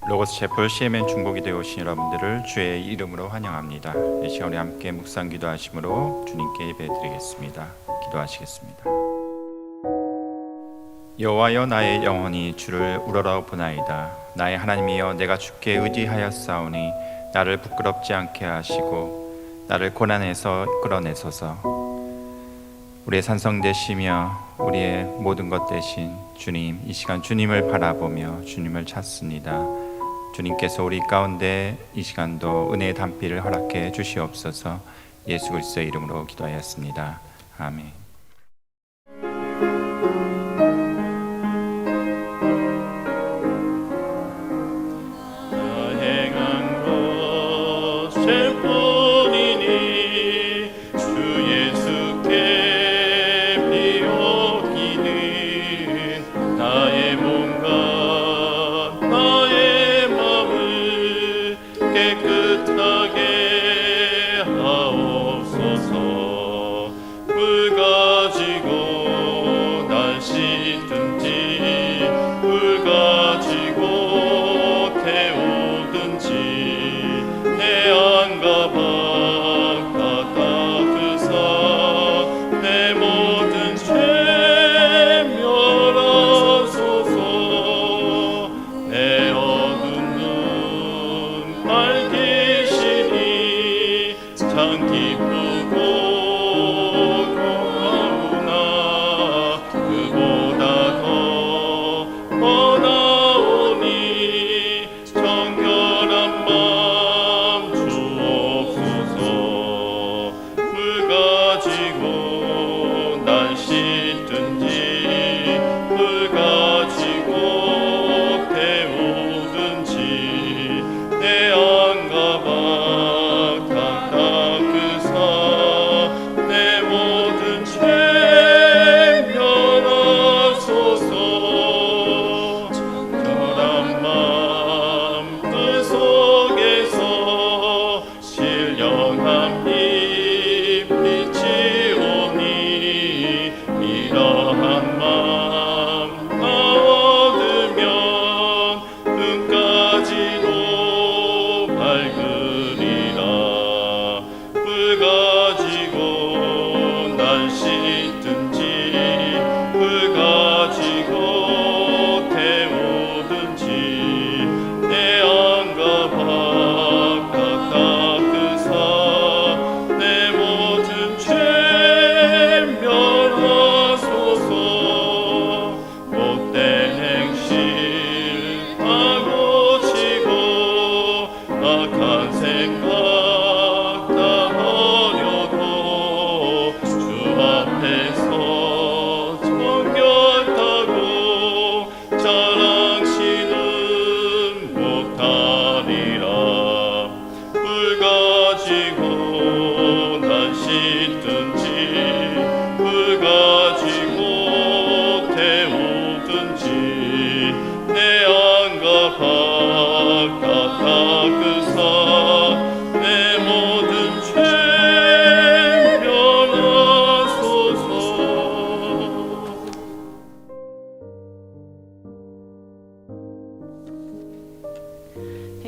로고스 채플 CMN 중보기도에 오신 여러분들을 주의 이름으로 환영합니다. 이 시간 우리 함께 묵상 기도하심으로 주님께 예배드리겠습니다. 기도하시겠습니다. 여호와여, 나의 영혼이 주를 우러러 보나이다. 나의 하나님이여, 내가 주께 의지하였사오니 나를 부끄럽지 않게 하시고 나를 고난에서 끌어내소서. 우리의 산성 되시며 우리의 모든 것 되신 주님, 이 시간 주님을 바라보며 주님을 찾습니다. 주님께서 우리 가운데 이 시간도 은혜의 담비를 허락해 주시옵소서. 예수 그리스도의 이름으로 기도하였습니다. 아멘.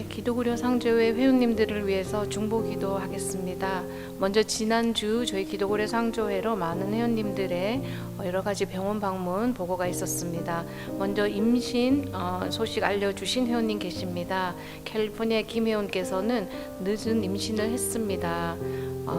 기도구려 상조회 회원님들을 위해서 중보기도 하겠습니다. 먼저 지난주 저희 기도구려 상조회로 많은 회원님들의 여러 가지 병원 방문 보고가 있었습니다. 먼저 임신 소식 알려주신 회원님 계십니다. 캘리포니아 김 회원께서는 늦은 임신을 했습니다.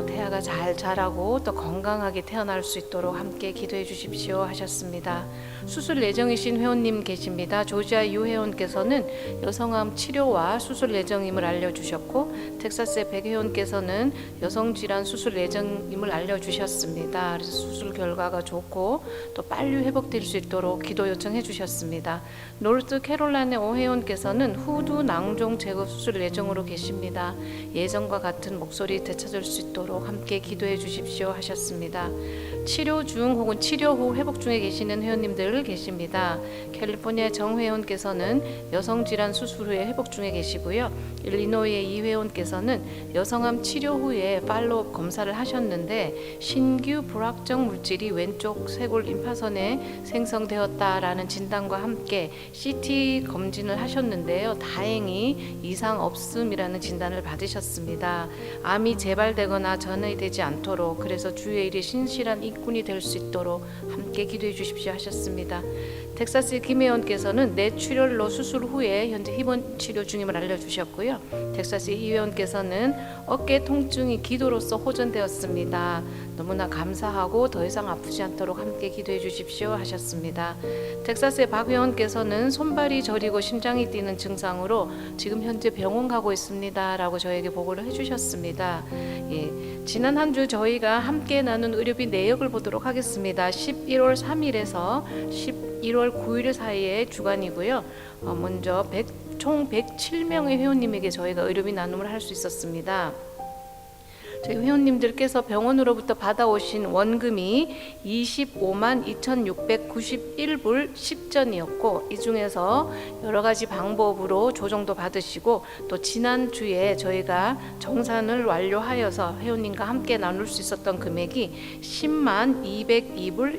태아가 잘 자라고 또 건강하게 태어날 수 있도록 함께 기도해 주십시오 하셨습니다. 수술 예정이신 회원님 계십니다. 조지아 유 회원께서는 여성암 치료와 수술 예정임을 알려주셨고, 텍사스의 백 회원께서는 여성질환 수술 예정임을 알려주셨습니다. 그래서 수술 결과가 좋고 또 빨리 회복될 수 있도록 기도 요청해 주셨습니다. 노르스 캐롤라이나 오 회원께서는 후두 낭종 제거 수술 예정으로 계십니다. 예전과 같은 목소리 되찾을 수 있도록 함께 기도해 주십시오 하셨습니다. 치료 중 혹은 치료 후 회복 중에 계시는 회원님들 계십니다. 캘리포니아 정 회원께서는 여성 질환 수술 후에 회복 중에 계시고요. 일리노이의 이 회원께서는 여성암 치료 후에 팔로업 검사를 하셨는데 신규 불확정 물질이 왼쪽 쇄골 림파선에 생성되었다라는 진단과 함께 CT 검진을 하셨는데요. 다행히 이상 없음이라는 진단을 받으셨습니다. 암이 재발되거나 전이되지 않도록, 그래서 주의 일이 신실한 일꾼이 될 수 있도록 함께 기도해 주십시오 하셨습니다. 텍사스 김 회원께서는 뇌출혈로 수술 후에 현재 입원 치료 중임을 알려주셨고요. 텍사스 이 회원께서는 어깨 통증이 기도로서 호전되었습니다. 너무나 감사하고 더 이상 아프지 않도록 함께 기도해 주십시오 하셨습니다. 텍사스의 박 회원께서는 손발이 저리고 심장이 뛰는 증상으로 지금 현재 병원 가고 있습니다 라고 저에게 보고를 해주셨습니다. 지난 한 주 저희가 함께 나눈 의료비 내역을 보도록 하겠습니다. 11월 3일에서 11월 9일 사이의 주간이고요. 먼저 총 107명의 회원님에게 저희가 의료비 나눔을 할 수 있었습니다. 저희 회원님들께서 병원으로부터 받아오신 원금이 25만 2,691불 10전이었고, 이 중에서 여러 가지 방법으로 조정도 받으시고, 또 지난주에 저희가 정산을 완료하여서 회원님과 함께 나눌 수 있었던 금액이 10만 202불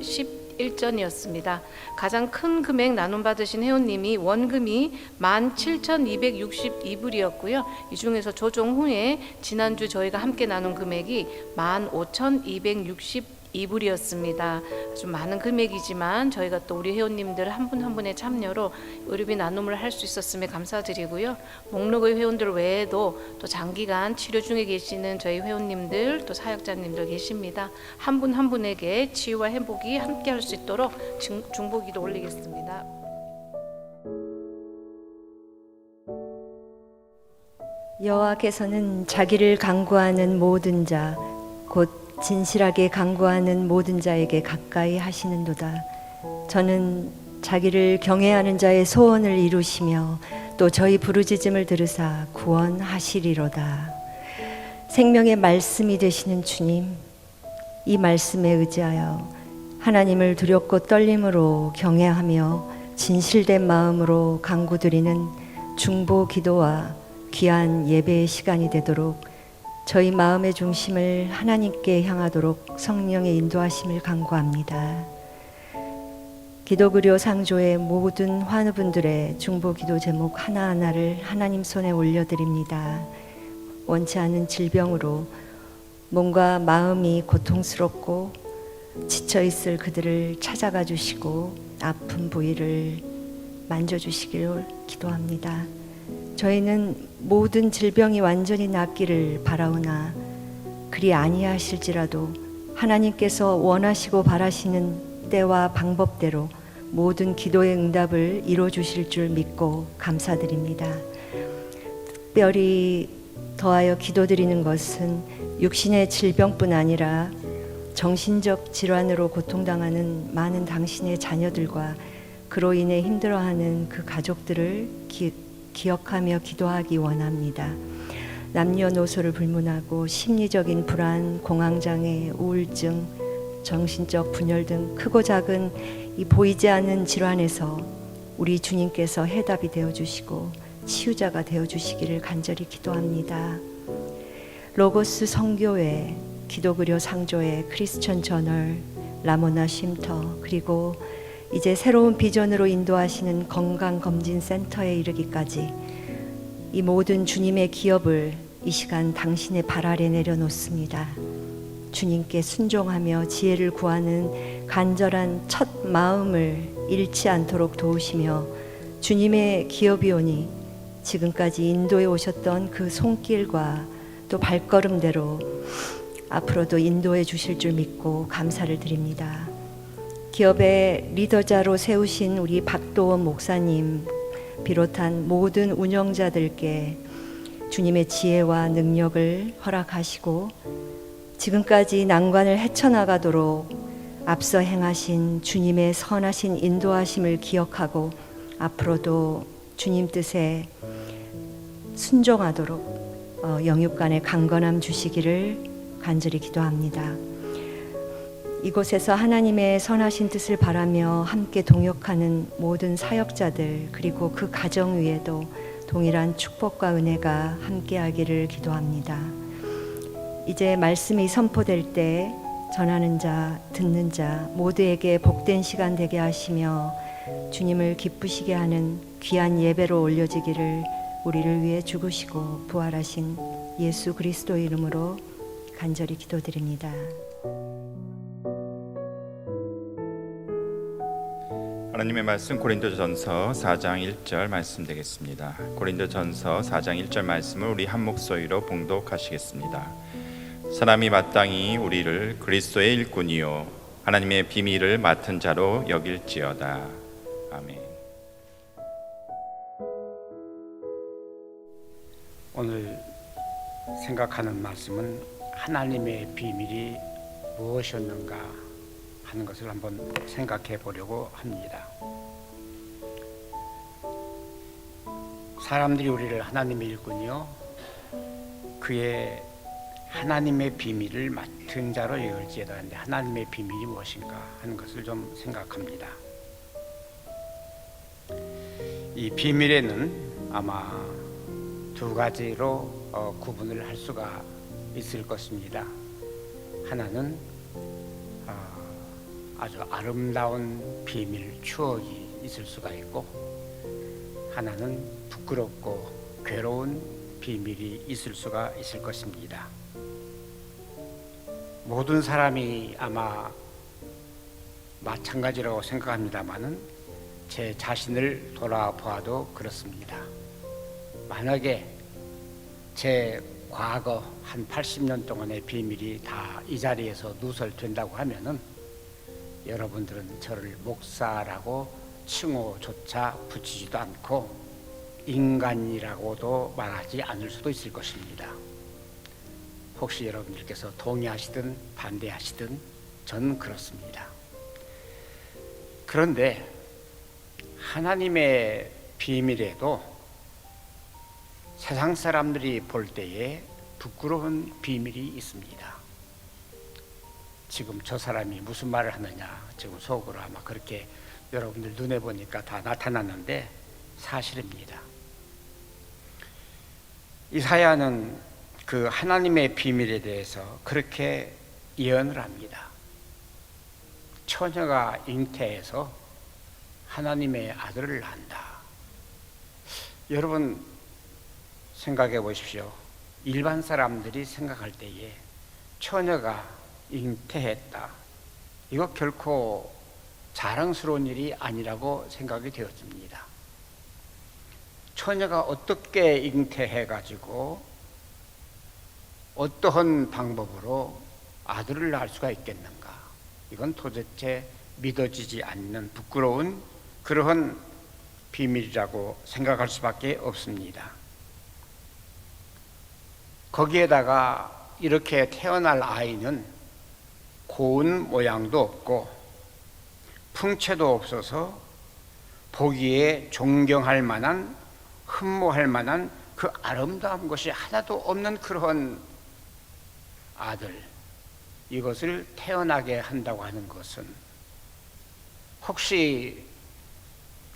11전이었습니다. 가장 큰 금액 나눔 받으신 회원님이 원금이 17,262불이었고요. 이 중에서 조정 후에 지난주 저희가 함께 나눈 금액이 15,262불이었습니다. 아주 많은 금액이지만 저희가 또 우리 회원님들 한 분 한 분의 참여로 의료비 나눔을 할 수 있었음에 감사드리고요. 목록의 회원들 외에도 또 장기간 치료 중에 계시는 저희 회원님들, 또 사역자님들 계십니다. 한 분 한 분에게 치유와 회복이 함께 할 수 있도록 중보기도 올리겠습니다. 여호와께서는 자기를 간구하는 모든 자, 곧 진실하게 간구하는 모든 자에게 가까이 하시는도다. 저는 자기를 경외하는 자의 소원을 이루시며 또 저희 부르짖음을 들으사 구원하시리로다. 생명의 말씀이 되시는 주님, 이 말씀에 의지하여 하나님을 두렵고 떨림으로 경외하며 진실된 마음으로 간구드리는 중보 기도와 귀한 예배의 시간이 되도록 저희 마음의 중심을 하나님께 향하도록 성령의 인도하심을 간구합니다. 기도그려 상조의 모든 환우분들의 중보기도 제목 하나하나를 하나님 손에 올려드립니다. 원치 않은 질병으로 몸과 마음이 고통스럽고 지쳐있을 그들을 찾아가 주시고 아픈 부위를 만져주시기를 기도합니다. 저희는 모든 질병이 완전히 낫기를 바라오나 그리 아니하실지라도 하나님께서 원하시고 바라시는 때와 방법대로 모든 기도의 응답을 이루어 주실 줄 믿고 감사드립니다. 특별히 더하여 기도드리는 것은 육신의 질병뿐 아니라 정신적 질환으로 고통당하는 많은 당신의 자녀들과 그로 인해 힘들어하는 그 가족들을 기억하며 기도하기 원합니다. 남녀노소를 불문하고 심리적인 불안, 공황장애, 우울증, 정신적 분열 등 크고 작은 이 보이지 않는 질환에서 우리 주님께서 해답이 되어주시고 치유자가 되어주시기를 간절히 기도합니다. 로고스 성교회, 기도그려 상조회, 크리스천 저널, 라모나 쉼터, 그리고 이제 새로운 비전으로 인도하시는 건강검진센터에 이르기까지 이 모든 주님의 기업을 이 시간 당신의 발 아래 내려놓습니다. 주님께 순종하며 지혜를 구하는 간절한 첫 마음을 잃지 않도록 도우시며 주님의 기업이오니 지금까지 인도해 오셨던 그 손길과 또 발걸음대로 앞으로도 인도해 주실 줄 믿고 감사를 드립니다. 기업의 리더자로 세우신 우리 박도원 목사님 비롯한 모든 운영자들께 주님의 지혜와 능력을 허락하시고 지금까지 난관을 헤쳐나가도록 앞서 행하신 주님의 선하신 인도하심을 기억하고 앞으로도 주님 뜻에 순종하도록 영육간의 강건함 주시기를 간절히 기도합니다. 이곳에서 하나님의 선하신 뜻을 바라며 함께 동역하는 모든 사역자들 그리고 그 가정 위에도 동일한 축복과 은혜가 함께하기를 기도합니다. 이제 말씀이 선포될 때 전하는 자, 듣는 자 모두에게 복된 시간 되게 하시며 주님을 기쁘시게 하는 귀한 예배로 올려지기를 우리를 위해 죽으시고 부활하신 예수 그리스도 이름으로 간절히 기도드립니다. 하나님의 말씀 고린도전서 4장 1절 말씀 되겠습니다. 고린도전서 4장 1절 말씀을 우리 한 목소리로 봉독하시겠습니다. 사람이 마땅히 우리를 그리스도의 일꾼이요 하나님의 비밀을 맡은 자로 여길지어다. 아멘. 오늘 생각하는 말씀은 하나님의 비밀이 무엇이었는가 하는 것을 한번 생각해 보려고 합니다. 사람들이 우리를 하나님의 일꾼이요 그의 하나님의 비밀을 맡은 자로 여길지어다 하는데 하나님의 비밀이 무엇인가 하는 것을 좀 생각합니다. 이 비밀에는 아마 두 가지로 구분을 할 수가 있을 것입니다. 하나는 아주 아름다운 비밀, 추억이 있을 수가 있고 하나는 부끄럽고 괴로운 비밀이 있을 수가 있을 것입니다. 모든 사람이 아마 마찬가지라고 생각합니다마는 제 자신을 돌아보아도 그렇습니다. 만약에 제 과거 한 80년 동안의 비밀이 다 이 자리에서 누설된다고 하면은 여러분들은 저를 목사라고 칭호조차 붙이지도 않고 인간이라고도 말하지 않을 수도 있을 것입니다. 혹시 여러분들께서 동의하시든 반대하시든 저는 그렇습니다. 그런데 하나님의 비밀에도 세상 사람들이 볼 때에 부끄러운 비밀이 있습니다. 지금 저 사람이 무슨 말을 하느냐 지금 속으로 아마 그렇게 여러분들 눈에 보니까 다 나타났는데 사실입니다. 이사야는 그 하나님의 비밀에 대해서 그렇게 예언을 합니다. 처녀가 잉태해서 하나님의 아들을 낳는다. 여러분 생각해 보십시오. 일반 사람들이 생각할 때에 처녀가 잉태했다. 이거 결코 자랑스러운 일이 아니라고 생각이 되었습니다. 처녀가 어떻게 잉태해가지고 어떠한 방법으로 아들을 낳을 수가 있겠는가? 이건 도대체 믿어지지 않는 부끄러운 그러한 비밀이라고 생각할 수밖에 없습니다. 거기에다가 이렇게 태어날 아이는 고운 모양도 없고 풍채도 없어서 보기에 존경할 만한 흠모할 만한 그 아름다운 것이 하나도 없는 그런 아들, 이것을 태어나게 한다고 하는 것은 혹시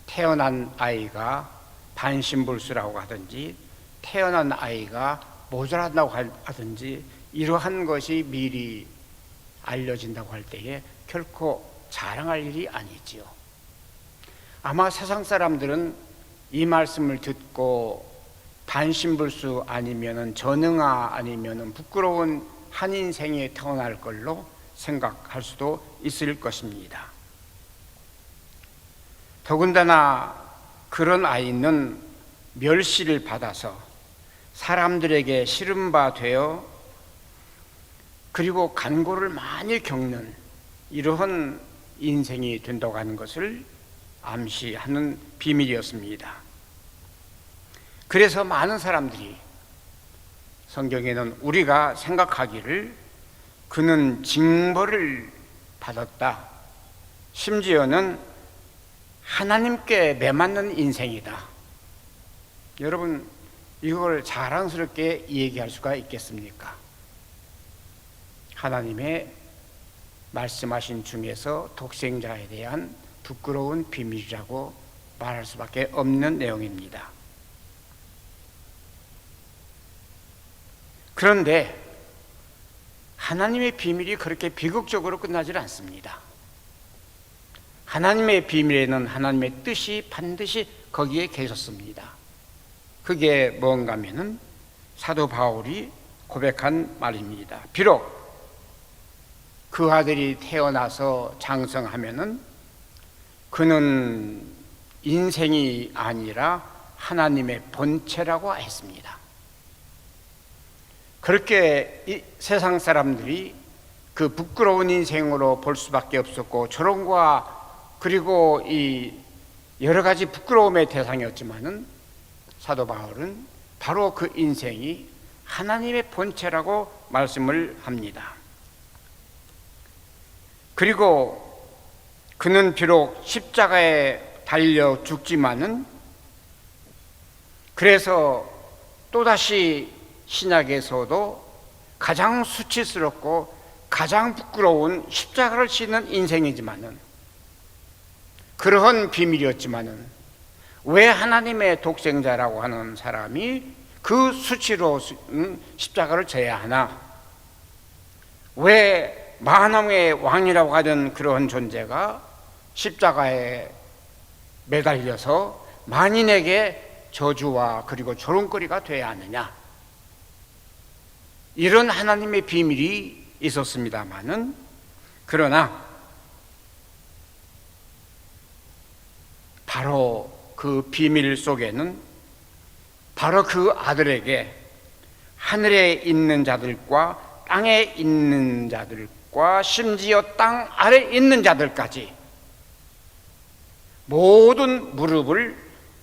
태어난 아이가 반신불수라고 하든지 태어난 아이가 모자란다고 하든지 이러한 것이 미리 알려진다고 할 때에 결코 자랑할 일이 아니지요. 아마 세상 사람들은 이 말씀을 듣고 반신불수 아니면은 전응아 아니면은 부끄러운 한 인생에 태어날 걸로 생각할 수도 있을 것입니다. 더군다나 그런 아이는 멸시를 받아서 사람들에게 싫은 바 되어 그리고 간고를 많이 겪는 이러한 인생이 된다고 하는 것을 암시하는 비밀이었습니다. 그래서 많은 사람들이 성경에는 우리가 생각하기를 그는 징벌을 받았다. 심지어는 하나님께 매맞는 인생이다. 여러분, 이걸 자랑스럽게 얘기할 수가 있겠습니까? 하나님의 말씀하신 중에서 독생자에 대한 부끄러운 비밀이라고 말할 수밖에 없는 내용입니다. 그런데 하나님의 비밀이 그렇게 비극적으로 끝나질 않습니다. 하나님의 비밀에는 하나님의 뜻이 반드시 거기에 계셨습니다. 그게 뭔가 하면은 사도 바울이 고백한 말입니다. 비록 그 아들이 태어나서 장성하면은 그는 인생이 아니라 하나님의 본체라고 했습니다. 그렇게 이 세상 사람들이 그 부끄러운 인생으로 볼 수밖에 없었고 조롱과 그리고 이 여러 가지 부끄러움의 대상이었지만은 사도 바울은 바로 그 인생이 하나님의 본체라고 말씀을 합니다. 그리고 그는 비록 십자가에 달려 죽지만은 그래서 또다시 신약에서도 가장 수치스럽고 가장 부끄러운 십자가를 씌는 인생이지만은 그러한 비밀이었지만은 왜 하나님의 독생자라고 하는 사람이 그 수치로운 십자가를 져야 하나? 왜 만왕의 왕이라고 하던 그러한 존재가 십자가에 매달려서 만인에게 저주와 그리고 조롱거리가 돼야 하느냐? 이런 하나님의 비밀이 있었습니다마는 그러나 바로 그 비밀 속에는 바로 그 아들에게 하늘에 있는 자들과 땅에 있는 자들과 심지어 땅 아래 있는 자들까지 모든 무릎을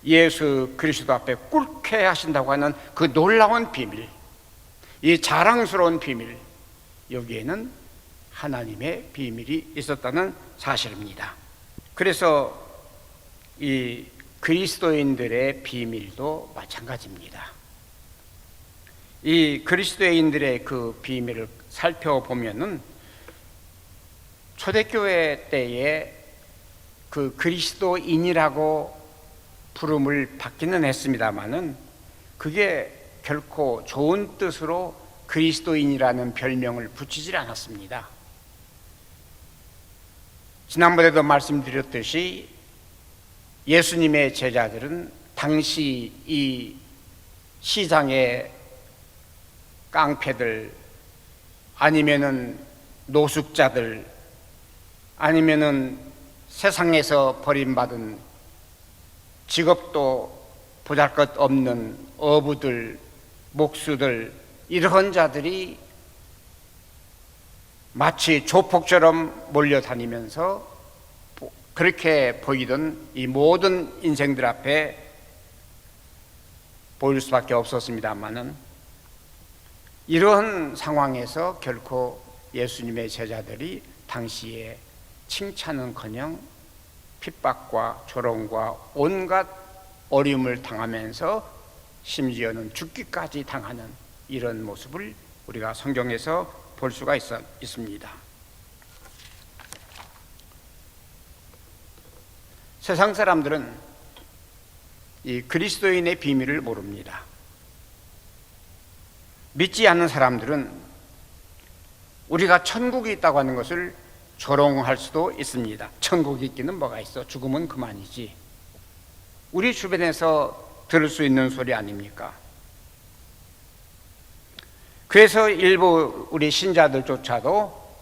예수 그리스도 앞에 꿇게 하신다고 하는 그 놀라운 비밀, 이 자랑스러운 비밀, 여기에는 하나님의 비밀이 있었다는 사실입니다. 그래서 이 그리스도인들의 비밀도 마찬가지입니다. 이 그리스도인들의 그 비밀을 살펴보면은 초대교회 때에 그 그리스도인이라고 부름을 받기는 했습니다마는 그게 결코 좋은 뜻으로 그리스도인이라는 별명을 붙이질 않았습니다. 지난번에도 말씀드렸듯이 예수님의 제자들은 당시 이 시장의 깡패들 아니면은 노숙자들 아니면은 세상에서 버림받은 직업도 보잘것없는 어부들, 목수들 이런 자들이 마치 조폭처럼 몰려다니면서 그렇게 보이던 이 모든 인생들 앞에 보일 수밖에 없었습니다마는 이런 상황에서 결코 예수님의 제자들이 당시에 칭찬은커녕 핍박과 조롱과 온갖 어려움을 당하면서 심지어는 죽기까지 당하는 이런 모습을 우리가 성경에서 볼 수가 있습니다. 세상 사람들은 이 그리스도인의 비밀을 모릅니다. 믿지 않는 사람들은 우리가 천국이 있다고 하는 것을 조롱할 수도 있습니다. 천국이 있기는 뭐가 있어? 죽으면 그만이지. 우리 주변에서 들을 수 있는 소리 아닙니까? 그래서 일부 우리 신자들조차도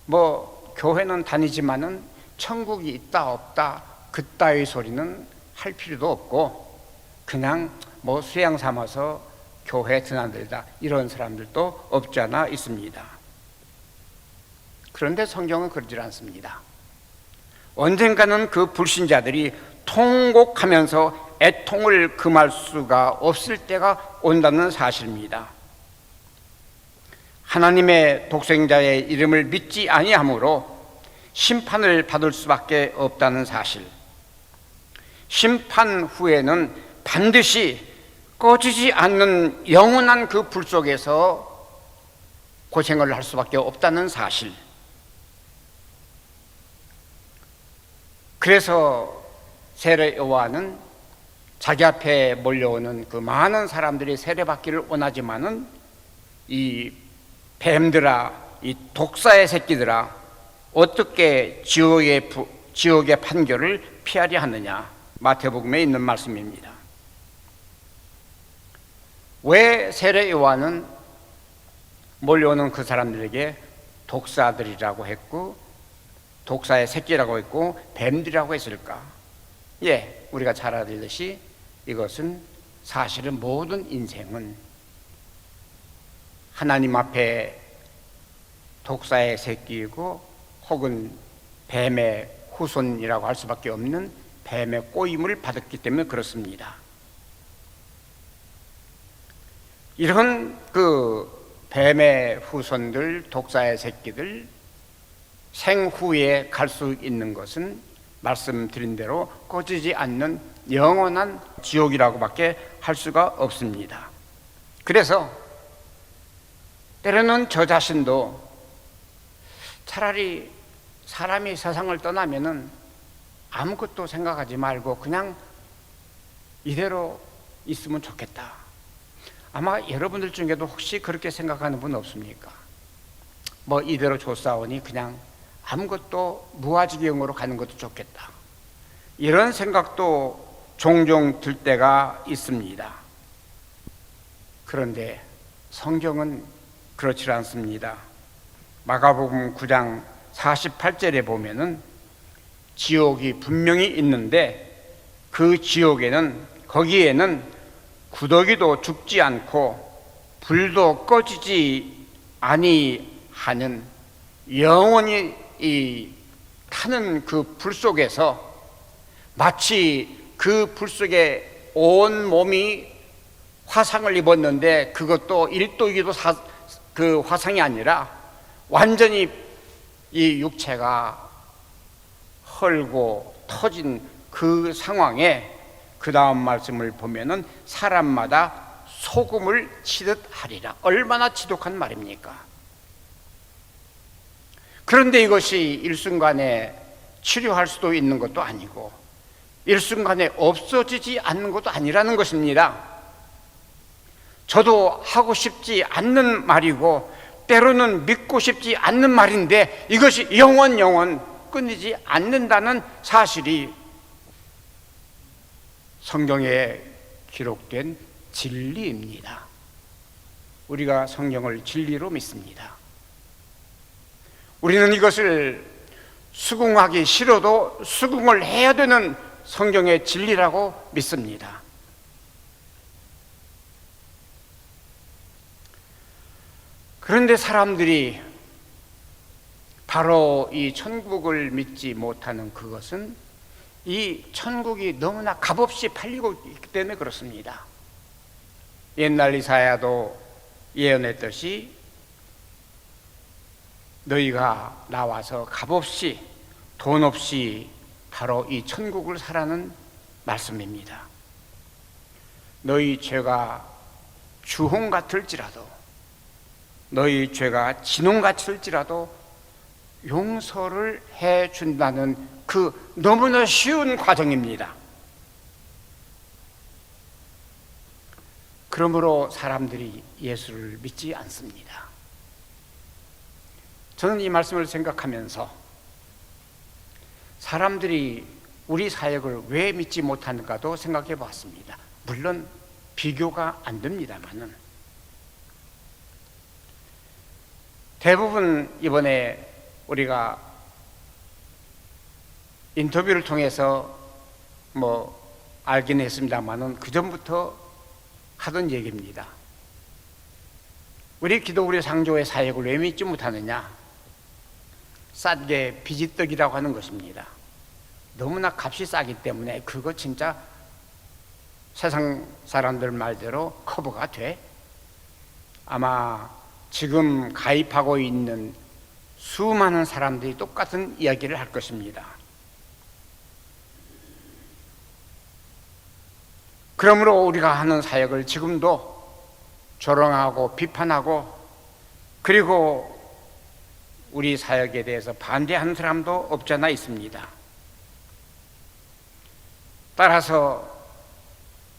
뭐 교회는 다니지만은 천국이 있다 없다 그따위 소리는 할 필요도 없고 그냥 뭐 수양 삼아서 교회 드나들다 이런 사람들도 없지 않아 있습니다. 그런데 성경은 그러지 않습니다. 언젠가는 그 불신자들이 통곡하면서 애통을 금할 수가 없을 때가 온다는 사실입니다. 하나님의 독생자의 이름을 믿지 아니하므로 심판을 받을 수밖에 없다는 사실, 심판 후에는 반드시 꺼지지 않는 영원한 그 불 속에서 고생을 할 수밖에 없다는 사실, 그래서 세례 요한은 자기 앞에 몰려오는 그 많은 사람들이 세례받기를 원하지만은 이 뱀들아, 이 독사의 새끼들아, 어떻게 지옥의 판결을 피하려 하느냐. 마태복음에 있는 말씀입니다. 왜 세례 요한은 몰려오는 그 사람들에게 독사들이라고 했고 독사의 새끼라고 했고 뱀들이라고 했을까? 예, 우리가 잘 알듯이 이것은 사실은 모든 인생은 하나님 앞에 독사의 새끼이고 혹은 뱀의 후손이라고 할 수밖에 없는 뱀의 꼬임을 받았기 때문에 그렇습니다. 이런 그 뱀의 후손들, 독사의 새끼들 생후에 갈 수 있는 것은 말씀드린 대로 꺼지지 않는 영원한 지옥이라고밖에 할 수가 없습니다. 그래서 때로는 저 자신도 차라리 사람이 세상을 떠나면은 아무것도 생각하지 말고 그냥 이대로 있으면 좋겠다. 아마 여러분들 중에도 혹시 그렇게 생각하는 분 없습니까? 뭐 이대로 좋사오니 그냥 아무것도 무아지경으로 가는 것도 좋겠다. 이런 생각도 종종 들 때가 있습니다. 그런데 성경은 그렇지 않습니다. 마가복음 9장 48절에 보면은 지옥이 분명히 있는데 그 지옥에는 거기에는 구더기도 죽지 않고 불도 꺼지지 아니하는 영원히 타는 그 불 속에서 마치 그 불 속에 온 몸이 화상을 입었는데 그것도 1도 2도 그 화상이 아니라 완전히 이 육체가 헐고 터진 그 상황에 그 다음 말씀을 보면은 사람마다 소금을 치듯 하리라. 얼마나 지독한 말입니까? 그런데 이것이 일순간에 치료할 수도 있는 것도 아니고 일순간에 없어지지 않는 것도 아니라는 것입니다. 저도 하고 싶지 않는 말이고 때로는 믿고 싶지 않는 말인데 이것이 영원 끊이지 않는다는 사실이 성경에 기록된 진리입니다. 우리가 성경을 진리로 믿습니다. 우리는 이것을 수긍하기 싫어도 수긍을 해야 되는 성경의 진리라고 믿습니다. 그런데 사람들이 바로 이 천국을 믿지 못하는 그것은 이 천국이 너무나 값없이 팔리고 있기 때문에 그렇습니다. 옛날 이사야도 예언했듯이 너희가 나와서 값없이 돈 없이 바로 이 천국을 사라는 말씀입니다. 너희 죄가 주홍 같을지라도 너희 죄가 진홍 같을지라도 용서를 해준다는 그 너무나 쉬운 과정입니다. 그러므로 사람들이 예수를 믿지 않습니다. 저는 이 말씀을 생각하면서 사람들이 우리 사역을 왜 믿지 못하는가도 생각해 봤습니다. 물론 비교가 안 됩니다만은 대부분 이번에 우리가 인터뷰를 통해서 알긴 했습니다만은 그 전부터 하던 얘기입니다. 우리 기도우리 상조의 사역을 왜 믿지 못하느냐? 싼 게 비지떡이라고 하는 것입니다. 너무나 값이 싸기 때문에 그거 진짜 세상 사람들 말대로 커버가 돼. 아마 지금 가입하고 있는 수많은 사람들이 똑같은 이야기를 할 것입니다. 그러므로 우리가 하는 사역을 지금도 조롱하고 비판하고 그리고 우리 사역에 대해서 반대하는 사람도 없지 않아 있습니다. 따라서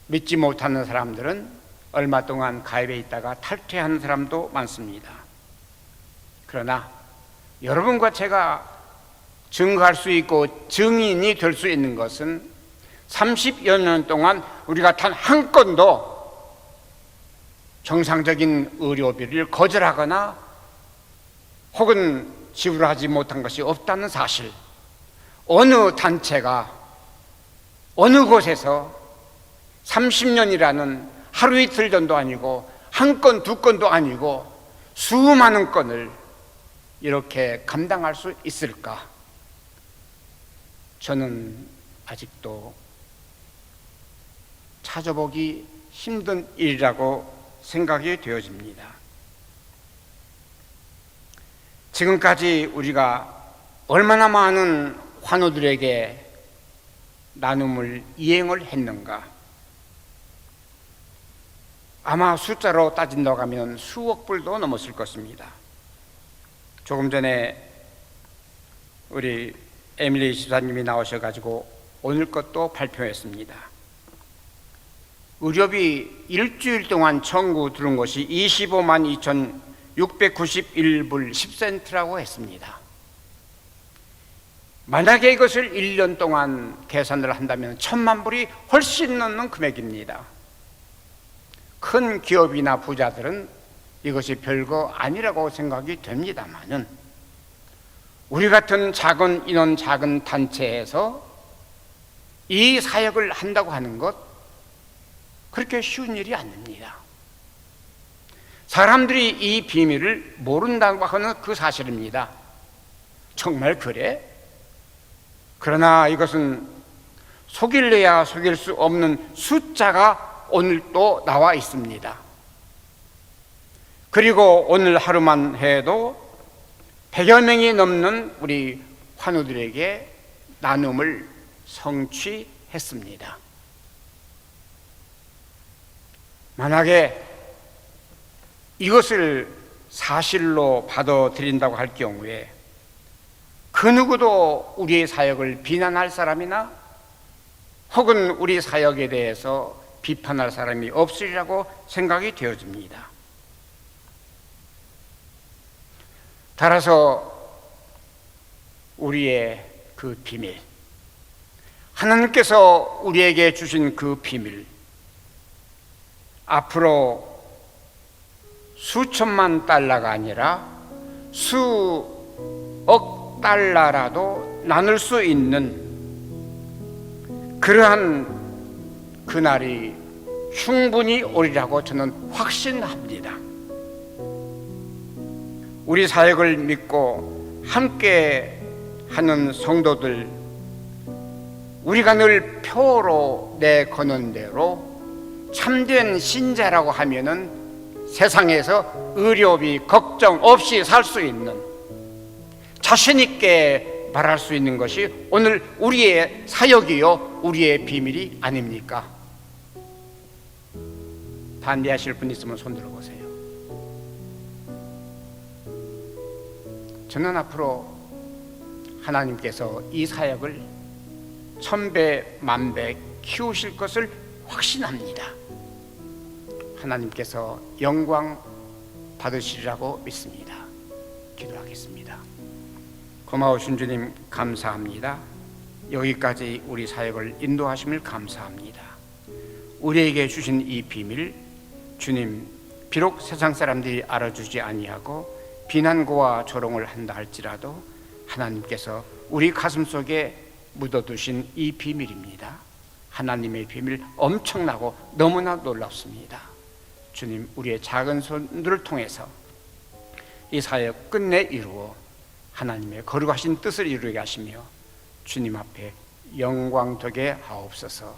믿지 못하는 사람들은 얼마 동안 가입해 있다가 탈퇴하는 사람도 많습니다. 그러나 여러분과 제가 증거할 수 있고 증인이 될 수 있는 것은 30여 년 동안 우리가 단 한 건도 정상적인 의료비를 거절하거나 혹은 지불하지 못한 것이 없다는 사실, 어느 단체가 어느 곳에서 30년이라는 하루 이틀 전도 아니고 한 건 두 건도 아니고 수많은 건을 이렇게 감당할 수 있을까? 저는 아직도 찾아보기 힘든 일이라고 생각이 되어집니다. 지금까지 우리가 얼마나 많은 환우들에게 나눔을 이행을 했는가? 아마 숫자로 따진다고 하면 수억 불도 넘었을 것입니다. 조금 전에 우리 에밀리 집사님이 나오셔가지고 오늘 것도 발표했습니다. 의료비 일주일 동안 청구 들은 것이 25만 2,691불 10센트라고 했습니다. 만약에 이것을 1년 동안 계산을 한다면 1,000만 불이 훨씬 넘는 금액입니다. 큰 기업이나 부자들은 이것이 별거 아니라고 생각이 됩니다만은 우리 같은 작은 인원, 작은 단체에서 이 사역을 한다고 하는 것 그렇게 쉬운 일이 아닙니다. 사람들이 이 비밀을 모른다고 하는 그 사실입니다. 정말 그래? 그러나 이것은 속일래야 속일 수 없는 숫자가 오늘 또 나와 있습니다. 그리고 오늘 하루만 해도 100여 명이 넘는 우리 환우들에게 나눔을 성취했습니다. 만약에 이것을 사실로 받아들인다고 할 경우에 그 누구도 우리의 사역을 비난할 사람이나 혹은 우리 사역에 대해서 비판할 사람이 없으리라고 생각이 되어집니다. 따라서 우리의 그 비밀, 하나님께서 우리에게 주신 그 비밀, 앞으로 수천만 달러가 아니라 수억 달러라도 나눌 수 있는 그러한 그날이 충분히 오리라고 저는 확신합니다. 우리 사역을 믿고 함께 하는 성도들, 우리가 늘 표로 내거는 대로 참된 신자라고 하면은 세상에서 의료비 걱정 없이 살 수 있는, 자신 있게 말할 수 있는 것이 오늘 우리의 사역이요 우리의 비밀이 아닙니까? 반대하실 분 있으면 손 들어보세요. 저는 앞으로 하나님께서 이 사역을 천배 만배 키우실 것을 확신합니다. 하나님께서 영광 받으시리라고 믿습니다. 기도하겠습니다. 고마우신 주님 감사합니다. 여기까지 우리 사역을 인도하심을 감사합니다. 우리에게 주신 이 비밀, 주님, 비록 세상 사람들이 알아주지 아니하고 비난고와 조롱을 한다 할지라도 하나님께서 우리 가슴 속에 묻어두신 이 비밀입니다. 하나님의 비밀 엄청나고 너무나 놀랍습니다. 주님, 우리의 작은 손들을 통해서 이 사역 끝내 이루어 하나님의 거룩하신 뜻을 이루게 하시며 주님 앞에 영광 되게 하옵소서.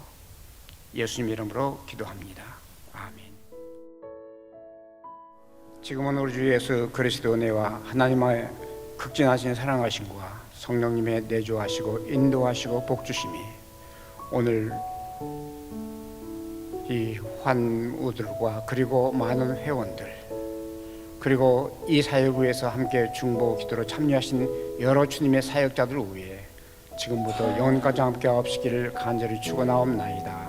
예수님 이름으로 기도합니다. 아멘. 지금은 우리 주 예수 그리스도 은혜와 하나님의 극진하신 사랑하심과 성령님의 내조하시고 인도하시고 복주심이 오늘 이 환우들과 그리고 많은 회원들, 그리고 이 사역을 위해서 함께 중보 기도로 참여하신 여러 주님의 사역자들 위해 지금부터 영원까지 함께 하옵시기를 간절히 축원하옵나이다.